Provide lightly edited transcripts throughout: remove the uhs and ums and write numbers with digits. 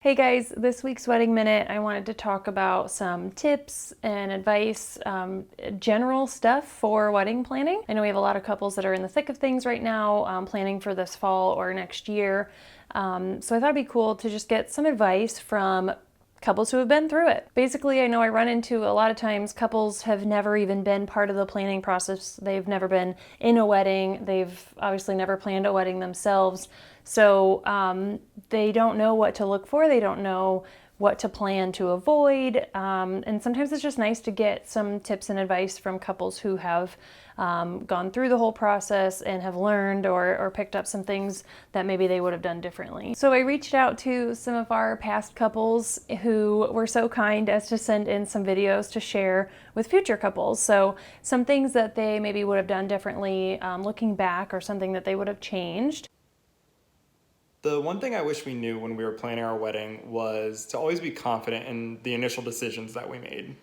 Hey guys, this week's Wedding Minute, I wanted to talk about some tips and advice, general stuff for wedding planning. I know we have a lot of couples that are in the thick of things right now, planning for this fall or next year. So I thought it'd be cool to just get some advice from couples who have been through it. Basically, I know I run into a lot of times couples have never even been part of the planning process. They've never been in a wedding. They've obviously never planned a wedding themselves. So they don't know what to look for. They don't know what to plan to avoid. And sometimes it's just nice to get some tips and advice from couples who have gone through the whole process and have learned or picked up some things that maybe they would have done differently. So I reached out to some of our past couples who were so kind as to send in some videos to share with future couples. So some things that they maybe would have done differently looking back, or something that they would have changed. The one thing I wish we knew when we were planning our wedding was to always be confident in the initial decisions that we made.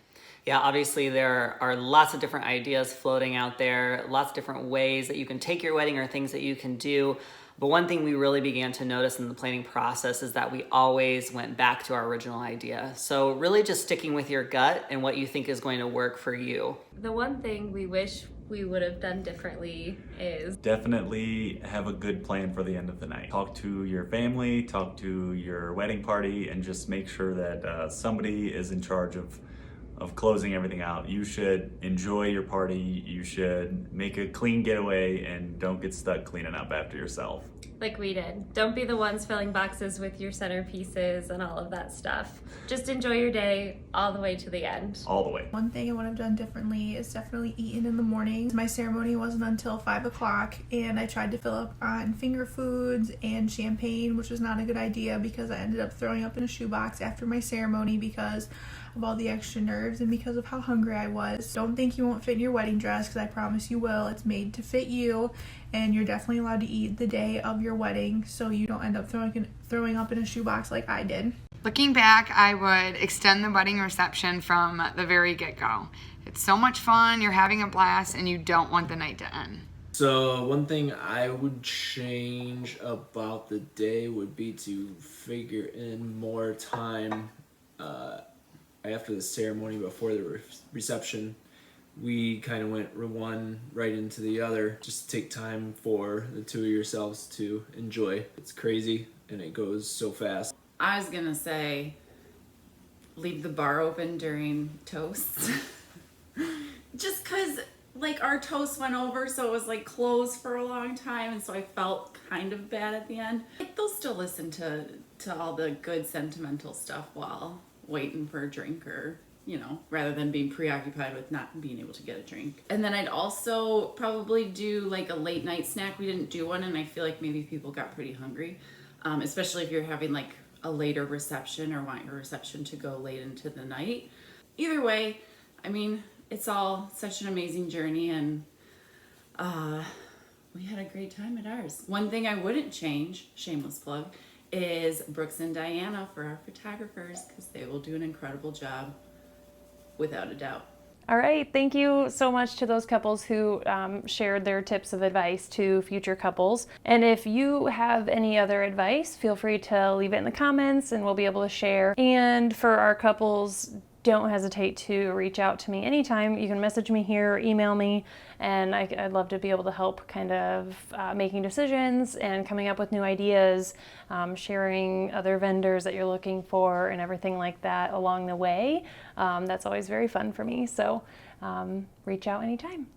Yeah, obviously there are lots of different ideas floating out there, lots of different ways that you can take your wedding or things that you can do. But one thing we really began to notice in the planning process is that we always went back to our original idea. So really just sticking with your gut and what you think is going to work for you. The one thing we wish we would have done differently is definitely have a good plan for the end of the night. Talk to your family, talk to your wedding party, and just make sure that somebody is in charge of closing everything out. You should enjoy your party, you should make a clean getaway, and don't get stuck cleaning up after yourself. like we did. Don't be the ones filling boxes with your centerpieces and all of that stuff. Just enjoy your day all the way to the end. All the way. One thing I would have done differently is definitely eating in the morning. My ceremony wasn't until 5 o'clock, and I tried to fill up on finger foods and champagne, which was not a good idea because I ended up throwing up in a shoebox after my ceremony because of all the extra nerves and because of how hungry I was. Don't think you won't fit in your wedding dress, because I promise you will. It's made to fit you, and you're definitely allowed to eat the day of your wedding so you don't end up throwing up in a shoebox like I did. Looking back, I would extend the wedding reception from the very get-go. It's so much fun, you're having a blast, and you don't want the night to end. So one thing I would change about the day would be to figure in more time after the ceremony, before the reception. We kind of went one right into the other. Just take time for the two of yourselves to enjoy. It's crazy and it goes so fast. I was gonna say leave the bar open during toasts. Just cause like our toast went over, so it was like closed for a long time, and so I felt kind of bad at the end. Like they'll still listen to all the good sentimental stuff while waiting for a drink, or rather than being preoccupied with not being able to get a drink. And then I'd also probably do like a late night snack. We didn't do one, and I feel like maybe people got pretty hungry, especially if you're having like a later reception or want your reception to go late into the night. Either way, I mean, it's all such an amazing journey, and we had a great time at ours. One thing I wouldn't change, shameless plug, is Brooks and Diana for our photographers, because they will do an incredible job, without a doubt. All right, thank you so much to those couples who shared their tips of advice to future couples. And if you have any other advice, feel free to leave it in the comments and we'll be able to share. And for our couples, don't hesitate to reach out to me anytime. You can message me here or email me, and I'd love to be able to help kind of making decisions and coming up with new ideas, sharing other vendors that you're looking for and everything like that along the way. That's always very fun for me, so reach out anytime.